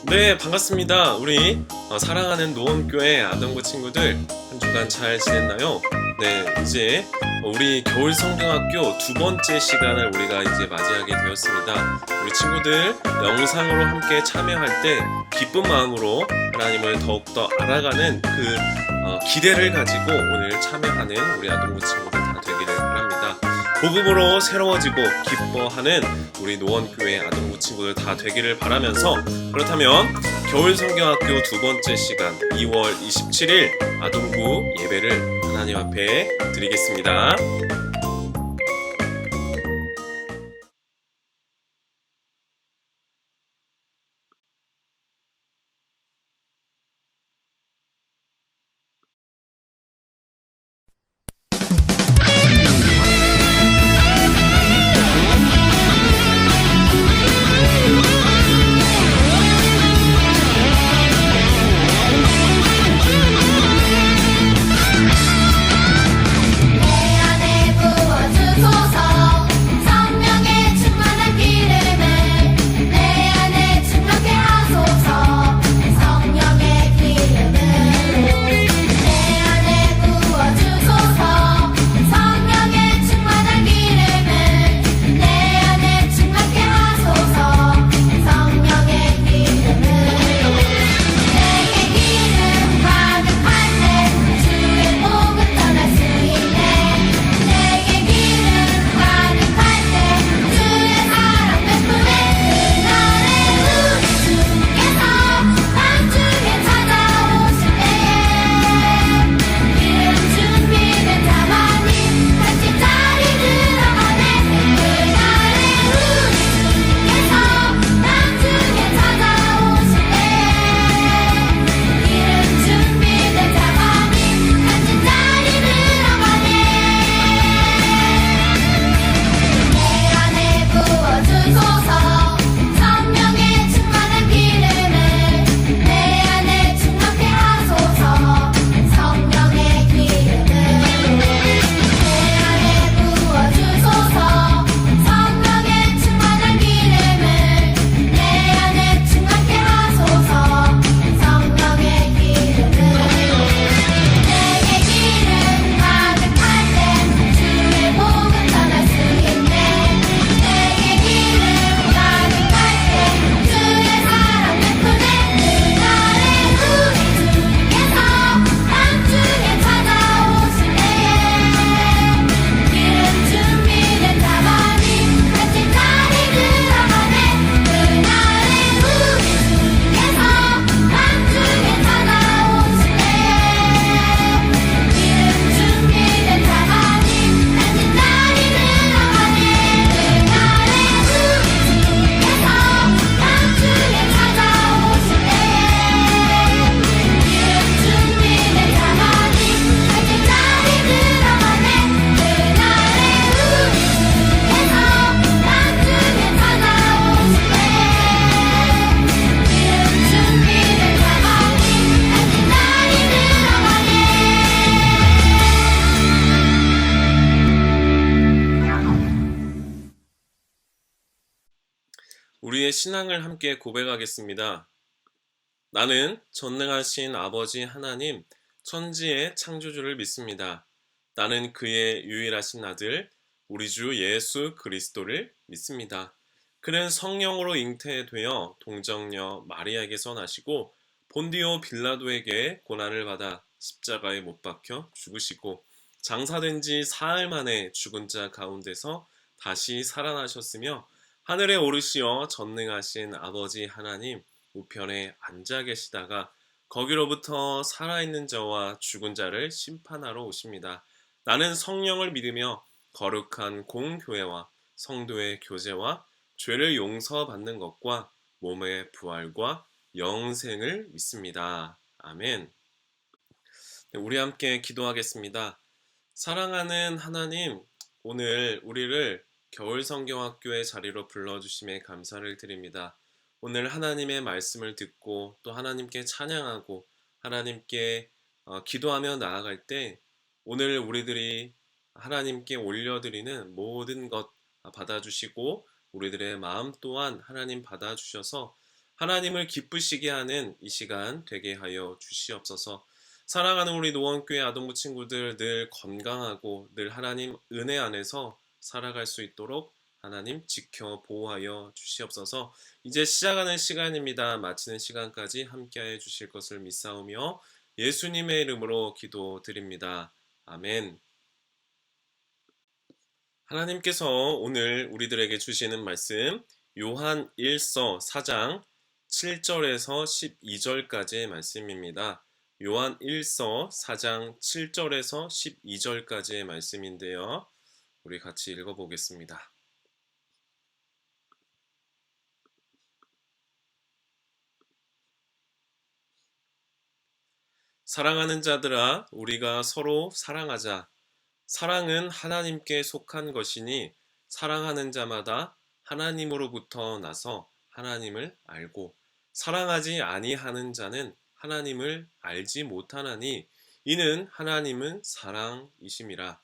네, 반갑습니다. 우리 사랑하는 노원교회 아동부 친구들 한 주간 잘 지냈나요? 네, 이제 우리 겨울 성경학교 두 번째 시간을 우리가 이제 맞이하게 되었습니다. 우리 친구들 영상으로 함께 참여할 때 기쁜 마음으로 하나님을 더욱더 알아가는 그 기대를 가지고 오늘 참여하는 우리 아동부 친구들 다 되기를 바랍니다. 복음으로 새로워지고 기뻐하는 우리 노원교회 아동부 친구들 다 되기를 바라면서, 그렇다면 겨울 성경학교 두 번째 시간 2월 27일 아동부 예배를 하나님 앞에 드리겠습니다. 우리의 신앙을 함께 고백하겠습니다. 나는 전능하신 아버지 하나님, 천지의 창조주를 믿습니다. 나는 그의 유일하신 아들, 우리 주 예수 그리스도를 믿습니다. 그는 성령으로 잉태되어 동정녀 마리아에게서 나시고 본디오 빌라도에게 고난을 받아 십자가에 못 박혀 죽으시고 장사된 지 사흘 만에 죽은 자 가운데서 다시 살아나셨으며 하늘에 오르시어 전능하신 아버지 하나님 우편에 앉아 계시다가 거기로부터 살아있는 자와 죽은 자를 심판하러 오십니다. 나는 성령을 믿으며 거룩한 공교회와 성도의 교제와 죄를 용서받는 것과 몸의 부활과 영생을 믿습니다. 아멘. 우리 함께 기도하겠습니다. 사랑하는 하나님, 오늘 우리를 겨울 성경학교의 자리로 불러주심에 감사를 드립니다. 오늘 하나님의 말씀을 듣고 또 하나님께 찬양하고 하나님께 기도하며 나아갈 때 오늘 우리들이 하나님께 올려드리는 모든 것 받아주시고 우리들의 마음 또한 하나님 받아주셔서 하나님을 기쁘시게 하는 이 시간 되게 하여 주시옵소서. 사랑하는 우리 노원교회 아동부 친구들 늘 건강하고 늘 하나님 은혜 안에서 살아갈 수 있도록 하나님 지켜 보호하여 주시옵소서. 이제 시작하는 시간입니다. 마치는 시간까지 함께해 주실 것을 믿사오며 예수님의 이름으로 기도드립니다. 아멘. 하나님께서 오늘 우리들에게 주시는 말씀 요한 1서 4장 7절에서 12절까지의 말씀입니다. 요한 1서 4장 7절에서 12절까지의 말씀인데요. 우리 같이 읽어보겠습니다. 사랑하는 자들아, 우리가 서로 사랑하자. 사랑은 하나님께 속한 것이니 사랑하는 자마다 하나님으로부터 나서 하나님을 알고 사랑하지 아니하는 자는 하나님을 알지 못하나니 이는 하나님은 사랑이심이라.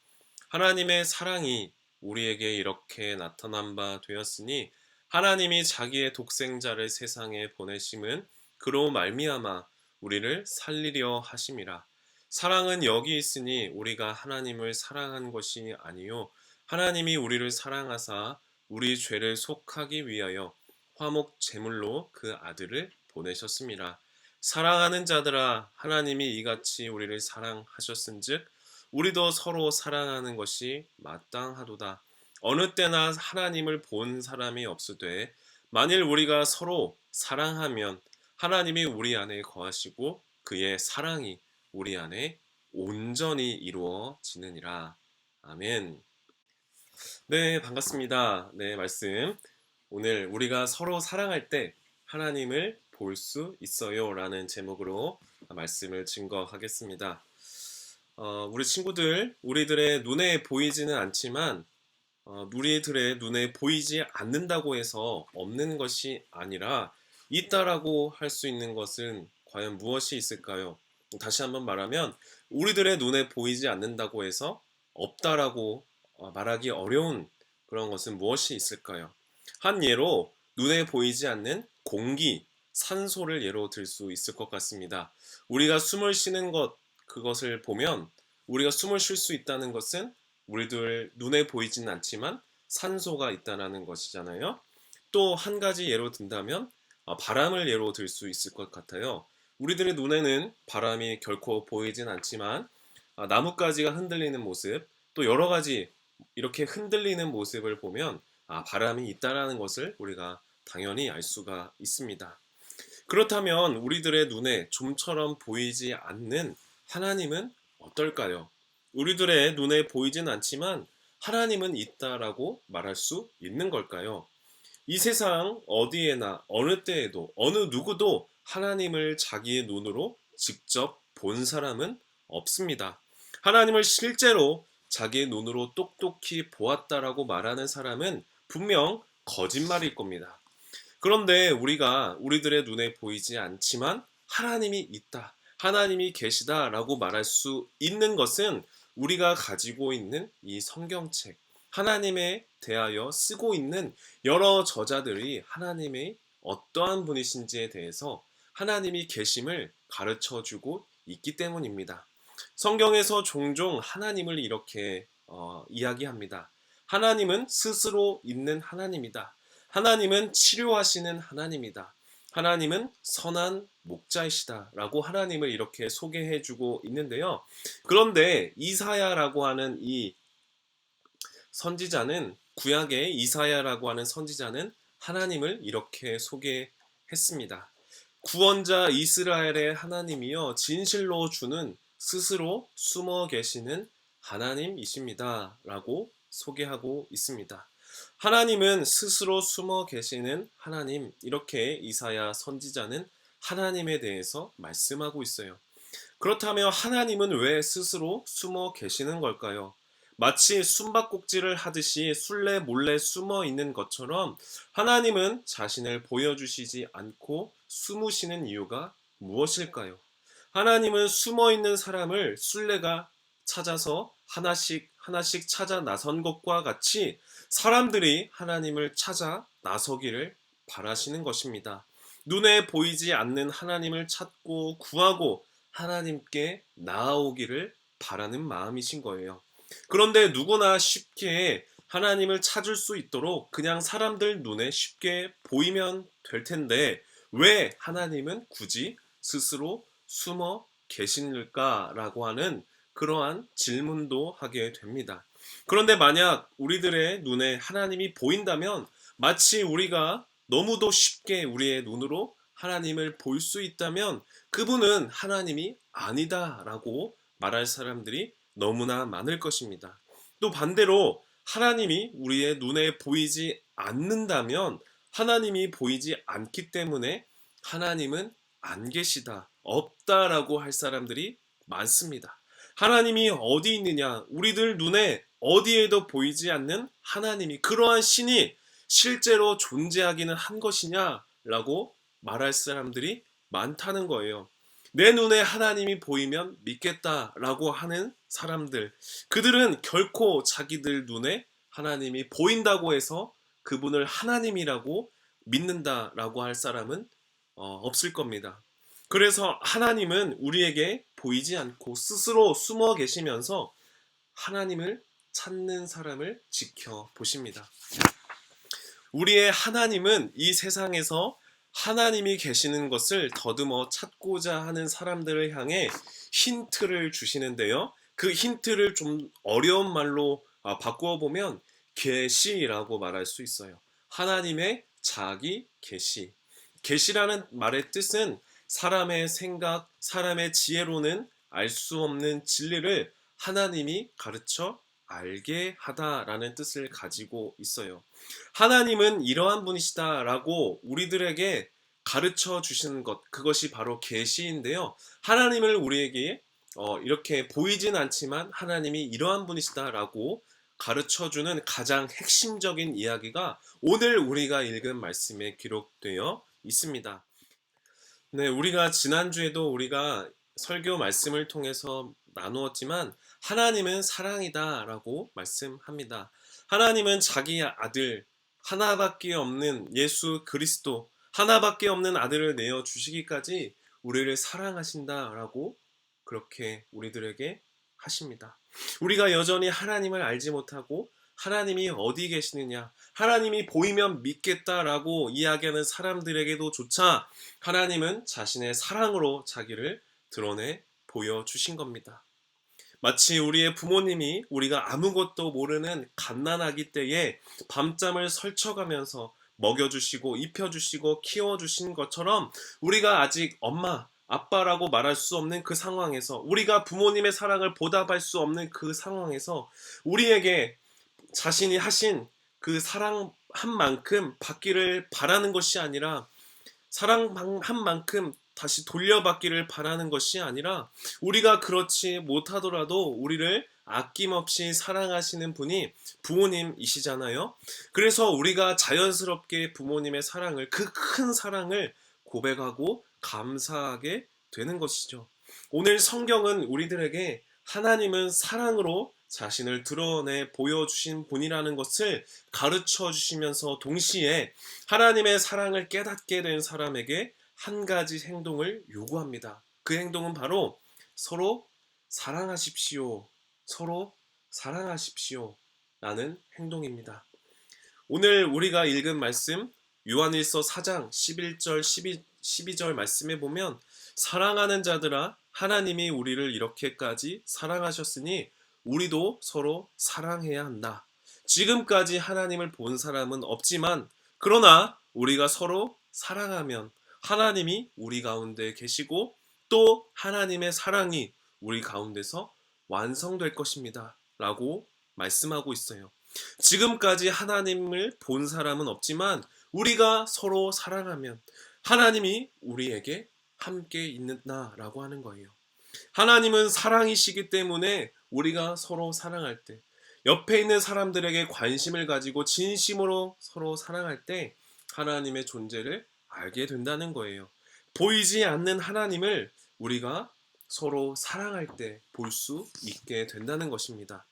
하나님의 사랑이 우리에게 이렇게 나타난 바 되었으니 하나님이 자기의 독생자를 세상에 보내심은 그로 말미암아 우리를 살리려 하심이라. 사랑은 여기 있으니 우리가 하나님을 사랑한 것이 아니요 하나님이 우리를 사랑하사 우리 죄를 속하기 위하여 화목 제물로 그 아들을 보내셨습니다. 사랑하는 자들아, 하나님이 이같이 우리를 사랑하셨은즉 우리도 서로 사랑하는 것이 마땅하도다. 어느 때나 하나님을 본 사람이 없으되 만일 우리가 서로 사랑하면 하나님이 우리 안에 거하시고 그의 사랑이 우리 안에 온전히 이루어지느니라. 아멘. 네, 반갑습니다. 네, 말씀. 오늘 우리가 서로 사랑할 때 하나님을 볼 수 있어요 라는 제목으로 말씀을 증거하겠습니다. 우리 친구들, 우리들의 눈에 보이지는 않지만 우리들의 눈에 보이지 않는다고 해서 없는 것이 아니라 있다라고 할 수 있는 것은 과연 무엇이 있을까요? 다시 한번 말하면 우리들의 눈에 보이지 않는다고 해서 없다라고 말하기 어려운 그런 것은 무엇이 있을까요? 한 예로 눈에 보이지 않는 공기, 산소를 예로 들 수 있을 것 같습니다. 우리가 숨을 쉬는 것, 그것을 보면 우리가 숨을 쉴 수 있다는 것은 우리들 눈에 보이지는 않지만 산소가 있다는 것이잖아요. 또 한 가지 예로 든다면 바람을 예로 들 수 있을 것 같아요. 우리들의 눈에는 바람이 결코 보이진 않지만 나뭇가지가 흔들리는 모습, 또 여러 가지 이렇게 흔들리는 모습을 보면 바람이 있다는 것을 우리가 당연히 알 수가 있습니다. 그렇다면 우리들의 눈에 좀처럼 보이지 않는 하나님은 어떨까요? 우리들의 눈에 보이진 않지만 하나님은 있다라고 말할 수 있는 걸까요? 이 세상 어디에나 어느 때에도 어느 누구도 하나님을 자기의 눈으로 직접 본 사람은 없습니다. 하나님을 실제로 자기의 눈으로 똑똑히 보았다라고 말하는 사람은 분명 거짓말일 겁니다. 그런데 우리가 우리들의 눈에 보이지 않지만 하나님이 있다, 하나님이 계시다라고 말할 수 있는 것은 우리가 가지고 있는 이 성경책, 하나님에 대하여 쓰고 있는 여러 저자들이 하나님의 어떠한 분이신지에 대해서 하나님이 계심을 가르쳐주고 있기 때문입니다. 성경에서 종종 하나님을 이렇게 이야기합니다. 하나님은 스스로 있는 하나님이다. 하나님은 치료하시는 하나님이다. 하나님은 선한 목자이시다 라고 하나님을 이렇게 소개해주고 있는데요. 그런데 이사야라고 하는 이 선지자는, 구약의 이사야라고 하는 선지자는 하나님을 이렇게 소개했습니다. 구원자 이스라엘의 하나님이여 진실로 주는 스스로 숨어 계시는 하나님이십니다 라고 소개하고 있습니다. 하나님은 스스로 숨어 계시는 하나님, 이렇게 이사야 선지자는 하나님에 대해서 말씀하고 있어요. 그렇다면 하나님은 왜 스스로 숨어 계시는 걸까요? 마치 숨바꼭질을 하듯이 술래 몰래 숨어 있는 것처럼 하나님은 자신을 보여주시지 않고 숨으시는 이유가 무엇일까요? 하나님은 숨어 있는 사람을 술래가 찾아서 하나씩 찾아 나선 것과 같이 사람들이 하나님을 찾아 나서기를 바라시는 것입니다. 눈에 보이지 않는 하나님을 찾고 구하고 하나님께 나아오기를 바라는 마음이신 거예요. 그런데 누구나 쉽게 하나님을 찾을 수 있도록 그냥 사람들 눈에 쉽게 보이면 될 텐데 왜 하나님은 굳이 스스로 숨어 계시는가라고 하는 그러한 질문도 하게 됩니다. 그런데 만약 우리들의 눈에 하나님이 보인다면 마치 우리가 너무도 쉽게 우리의 눈으로 하나님을 볼 수 있다면 그분은 하나님이 아니다라고 말할 사람들이 너무나 많을 것입니다. 또 반대로 하나님이 우리의 눈에 보이지 않는다면 하나님이 보이지 않기 때문에 하나님은 안 계시다, 없다라고 할 사람들이 많습니다. 하나님이 어디 있느냐? 우리들 눈에 어디에도 보이지 않는 하나님이, 그러한 신이 실제로 존재하기는 한 것이냐라고 말할 사람들이 많다는 거예요. 내 눈에 하나님이 보이면 믿겠다라고 하는 사람들, 그들은 결코 자기들 눈에 하나님이 보인다고 해서 그분을 하나님이라고 믿는다라고 할 사람은 없을 겁니다. 그래서 하나님은 우리에게 보이지 않고 스스로 숨어 계시면서 하나님을 찾는 사람을 지켜보십니다. 우리의 하나님은 이 세상에서 하나님이 계시는 것을 더듬어 찾고자 하는 사람들을 향해 힌트를 주시는데요. 그 힌트를 좀 어려운 말로 바꾸어 보면 계시라고 말할 수 있어요. 하나님의 자기 계시. 계시라는 말의 뜻은 사람의 생각, 사람의 지혜로는 알 수 없는 진리를 하나님이 가르쳐 알게 하다라는 뜻을 가지고 있어요. 하나님은 이러한 분이시다라고 우리들에게 가르쳐 주시는 것, 그것이 바로 계시인데요. 하나님을 우리에게 이렇게 보이진 않지만 하나님이 이러한 분이시다라고 가르쳐 주는 가장 핵심적인 이야기가 오늘 우리가 읽은 말씀에 기록되어 있습니다. 네, 우리가 지난주에도 우리가 설교 말씀을 통해서 나누었지만 하나님은 사랑이다라고 말씀합니다. 하나님은 자기 아들 하나밖에 없는 예수 그리스도, 하나밖에 없는 아들을 내어 주시기까지 우리를 사랑하신다라고 그렇게 우리들에게 하십니다. 우리가 여전히 하나님을 알지 못하고 하나님이 어디 계시느냐, 하나님이 보이면 믿겠다라고 이야기하는 사람들에게도 조차 하나님은 자신의 사랑으로 자기를 드러내 보여주신 겁니다. 마치 우리의 부모님이 우리가 아무것도 모르는 갓난아기 때에 밤잠을 설쳐가면서 먹여주시고 입혀주시고 키워주신 것처럼 우리가 아직 엄마, 아빠라고 말할 수 없는 그 상황에서, 우리가 부모님의 사랑을 보답할 수 없는 그 상황에서 우리에게 자신이 하신 그 사랑한 만큼 받기를 바라는 것이 아니라, 사랑한 만큼 다시 돌려받기를 바라는 것이 아니라, 우리가 그렇지 못하더라도 우리를 아낌없이 사랑하시는 분이 부모님이시잖아요. 그래서 우리가 자연스럽게 부모님의 사랑을, 그 큰 사랑을 고백하고 감사하게 되는 것이죠. 오늘 성경은 우리들에게 하나님은 사랑으로 자신을 드러내 보여주신 분이라는 것을 가르쳐 주시면서 동시에 하나님의 사랑을 깨닫게 된 사람에게 한 가지 행동을 요구합니다. 그 행동은 바로 서로 사랑하십시오. 서로 사랑하십시오. 라는 행동입니다. 오늘 우리가 읽은 말씀 요한일서 4장 11절 12절 말씀에 보면, 사랑하는 자들아 하나님이 우리를 이렇게까지 사랑하셨으니 우리도 서로 사랑해야 한다. 지금까지 하나님을 본 사람은 없지만 그러나 우리가 서로 사랑하면 하나님이 우리 가운데 계시고 또 하나님의 사랑이 우리 가운데서 완성될 것입니다. 라고 말씀하고 있어요. 지금까지 하나님을 본 사람은 없지만 우리가 서로 사랑하면 하나님이 우리에게 함께 있는다라고 하는 거예요. 하나님은 사랑이시기 때문에 우리가 서로 사랑할 때, 옆에 있는 사람들에게 관심을 가지고 진심으로 서로 사랑할 때 하나님의 존재를 알게 된다는 거예요. 보이지 않는 하나님을 우리가 서로 사랑할 때 볼 수 있게 된다는 것입니다.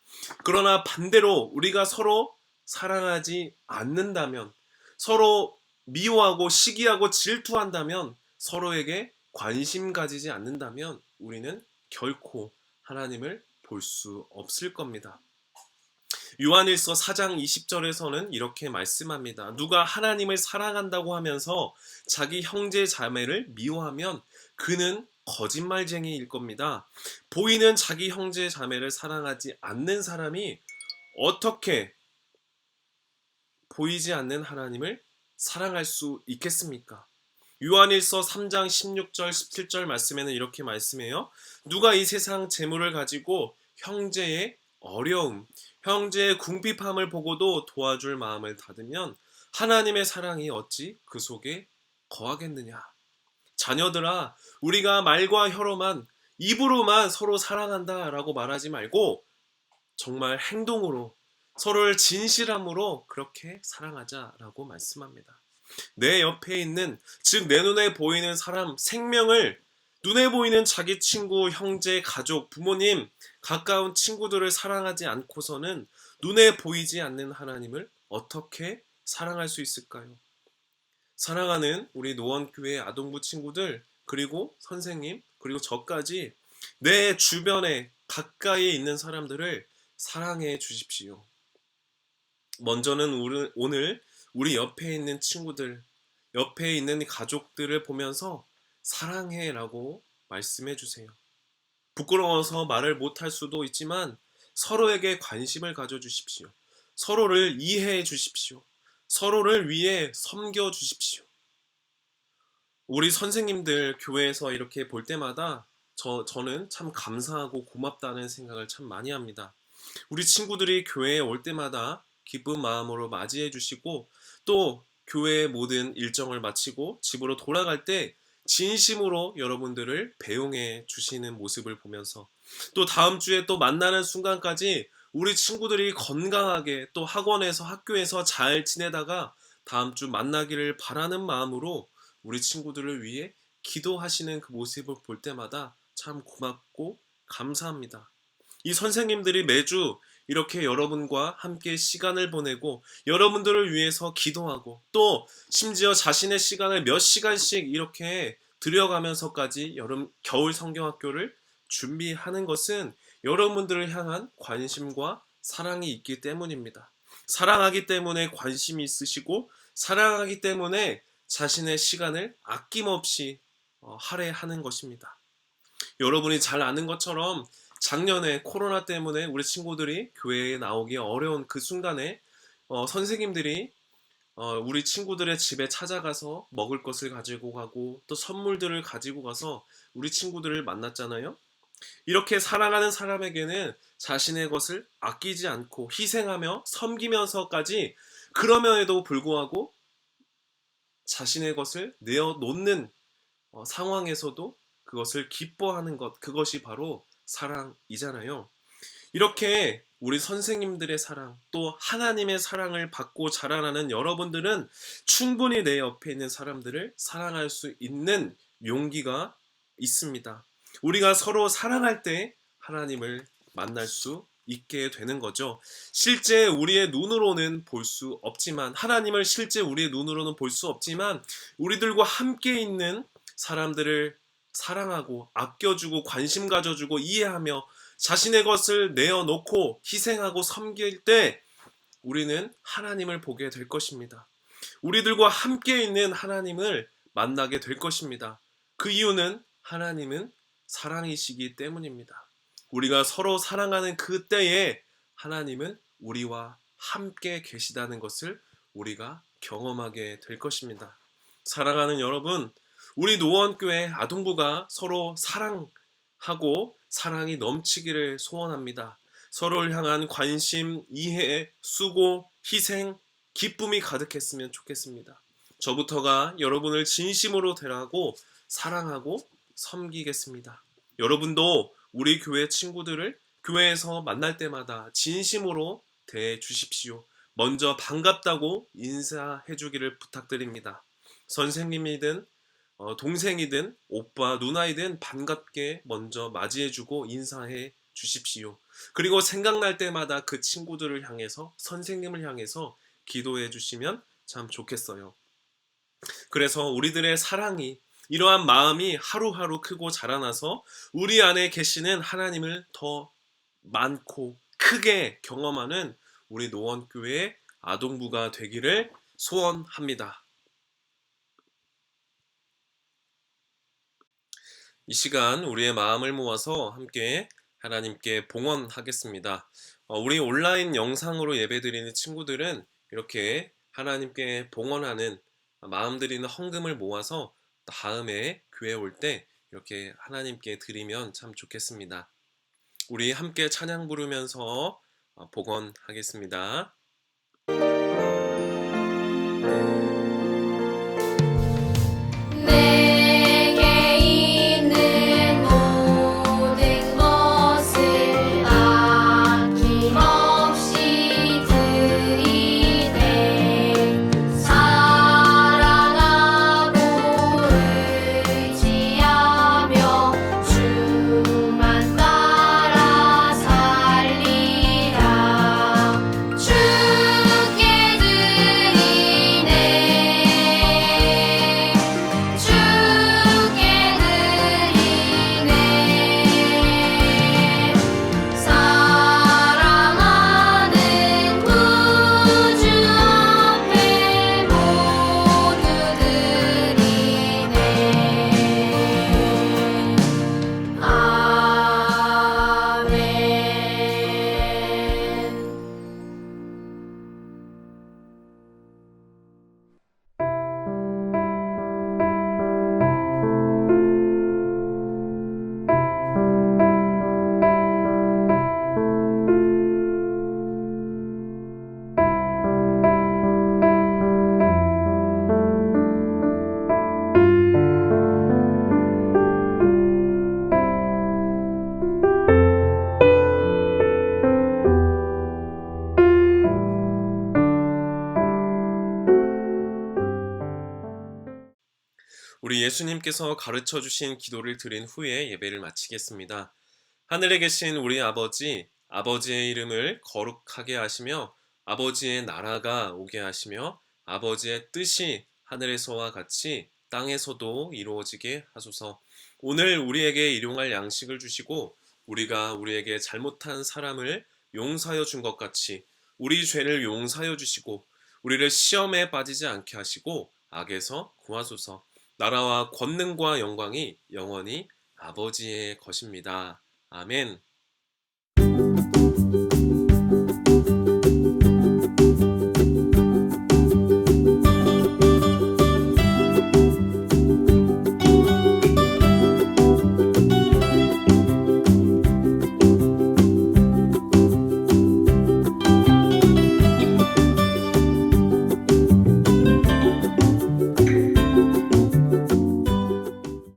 그러나 반대로 우리가 서로 사랑하지 않는다면, 서로 미워하고 시기하고 질투한다면, 서로에게 관심 가지지 않는다면 우리는 결코 하나님을 볼 수 없을 겁니다. 요한일서 4장 20절에서는 이렇게 말씀합니다. 누가 하나님을 사랑한다고 하면서 자기 형제 자매를 미워하면 그는 거짓말쟁이일 겁니다. 보이는 자기 형제 자매를 사랑하지 않는 사람이 어떻게 보이지 않는 하나님을 사랑할 수 있겠습니까? 요한일서 3장 16절 17절 말씀에는 이렇게 말씀해요. 누가 이 세상 재물을 가지고 형제의 어려움, 형제의 궁핍함을 보고도 도와줄 마음을 닫으면 하나님의 사랑이 어찌 그 속에 거하겠느냐. 자녀들아, 우리가 말과 혀로만, 입으로만 서로 사랑한다 라고 말하지 말고 정말 행동으로, 서로를 진실함으로 그렇게 사랑하자라고 말씀합니다. 내 옆에 있는, 즉 내 눈에 보이는 사람, 생명을, 눈에 보이는 자기 친구, 형제, 가족, 부모님, 가까운 친구들을 사랑하지 않고서는 눈에 보이지 않는 하나님을 어떻게 사랑할 수 있을까요? 사랑하는 우리 노원교회 아동부 친구들, 그리고 선생님, 그리고 저까지 내 주변에 가까이에 있는 사람들을 사랑해 주십시오. 먼저는 오늘 우리 옆에 있는 친구들, 옆에 있는 가족들을 보면서 사랑해 라고 말씀해 주세요. 부끄러워서 말을 못할 수도 있지만 서로에게 관심을 가져 주십시오. 서로를 이해해 주십시오. 서로를 위해 섬겨 주십시오. 우리 선생님들 교회에서 이렇게 볼 때마다 저는 참 감사하고 고맙다는 생각을 참 많이 합니다. 우리 친구들이 교회에 올 때마다 기쁜 마음으로 맞이해 주시고, 또 교회의 모든 일정을 마치고 집으로 돌아갈 때 진심으로 여러분들을 배웅해 주시는 모습을 보면서, 또 다음 주에 또 만나는 순간까지 우리 친구들이 건강하게 또 학원에서 학교에서 잘 지내다가 다음 주 만나기를 바라는 마음으로 우리 친구들을 위해 기도하시는 그 모습을 볼 때마다 참 고맙고 감사합니다. 이 선생님들이 매주 이렇게 여러분과 함께 시간을 보내고 여러분들을 위해서 기도하고, 또 심지어 자신의 시간을 몇 시간씩 이렇게 들여가면서까지 겨울 성경학교를 준비하는 것은 여러분들을 향한 관심과 사랑이 있기 때문입니다. 사랑하기 때문에 관심이 있으시고, 사랑하기 때문에 자신의 시간을 아낌없이 할애하는 것입니다. 여러분이 잘 아는 것처럼 작년에 코로나 때문에 우리 친구들이 교회에 나오기 어려운 그 순간에 선생님들이 우리 친구들의 집에 찾아가서 먹을 것을 가지고 가고 또 선물들을 가지고 가서 우리 친구들을 만났잖아요. 이렇게 사랑하는 사람에게는 자신의 것을 아끼지 않고 희생하며 섬기면서까지, 그럼에도 불구하고 자신의 것을 내어놓는 상황에서도 그것을 기뻐하는 것, 그것이 바로 사랑이잖아요. 이렇게 우리 선생님들의 사랑, 또 하나님의 사랑을 받고 자라나는 여러분들은 충분히 내 옆에 있는 사람들을 사랑할 수 있는 용기가 있습니다. 우리가 서로 사랑할 때 하나님을 만날 수 있게 되는 거죠. 실제 우리의 눈으로는 볼 수 없지만, 하나님을 실제 우리의 눈으로는 볼 수 없지만, 우리들과 함께 있는 사람들을 사랑하고 아껴주고 관심 가져주고 이해하며 자신의 것을 내어놓고 희생하고 섬길 때 우리는 하나님을 보게 될 것입니다. 우리들과 함께 있는 하나님을 만나게 될 것입니다. 그 이유는 하나님은 사랑이시기 때문입니다. 우리가 서로 사랑하는 그때에 하나님은 우리와 함께 계시다는 것을 우리가 경험하게 될 것입니다. 사랑하는 여러분, 우리 노원교회 아동부가 서로 사랑하고 사랑이 넘치기를 소원합니다. 서로를 향한 관심, 이해, 수고, 희생, 기쁨이 가득했으면 좋겠습니다. 저부터가 여러분을 진심으로 대하고 사랑하고 섬기겠습니다. 여러분도 우리 교회 친구들을 교회에서 만날 때마다 진심으로 대해 주십시오. 먼저 반갑다고 인사해 주기를 부탁드립니다. 선생님이든 동생이든 오빠, 누나이든 반갑게 먼저 맞이해주고 인사해 주십시오. 그리고 생각날 때마다 그 친구들을 향해서, 선생님을 향해서 기도해 주시면 참 좋겠어요. 그래서 우리들의 사랑이, 이러한 마음이 하루하루 크고 자라나서 우리 안에 계시는 하나님을 더 많고 크게 경험하는 우리 노원교회 아동부가 되기를 소원합니다. 이 시간 우리의 마음을 모아서 함께 하나님께 봉헌하겠습니다. 우리 온라인 영상으로 예배드리는 친구들은 이렇게 하나님께 봉헌하는 마음 드리는 헌금을 모아서 다음에 교회 올 때 이렇게 하나님께 드리면 참 좋겠습니다. 우리 함께 찬양 부르면서 봉헌하겠습니다. 내게 있는 모든 것을 아낌없이 드리네. 사랑하고 의지하며 주만 따라 살리라. 주께 드리네. 주께 드리네. 사랑하는 구주 앞에 모두 드리네. 아멘. 우리 예수님께서 가르쳐 주신 기도를 드린 후에 예배를 마치겠습니다. 하늘에 계신 우리 아버지, 아버지의 이름을 거룩하게 하시며 아버지의 나라가 오게 하시며 아버지의 뜻이 하늘에서와 같이 땅에서도 이루어지게 하소서. 오늘 우리에게 일용할 양식을 주시고 우리가 우리에게 잘못한 사람을 용서하여 준 것 같이 우리 죄를 용서하여 주시고 우리를 시험에 빠지지 않게 하시고 악에서 구하소서. 나라와 권능과 영광이 영원히 아버지의 것입니다. 아멘.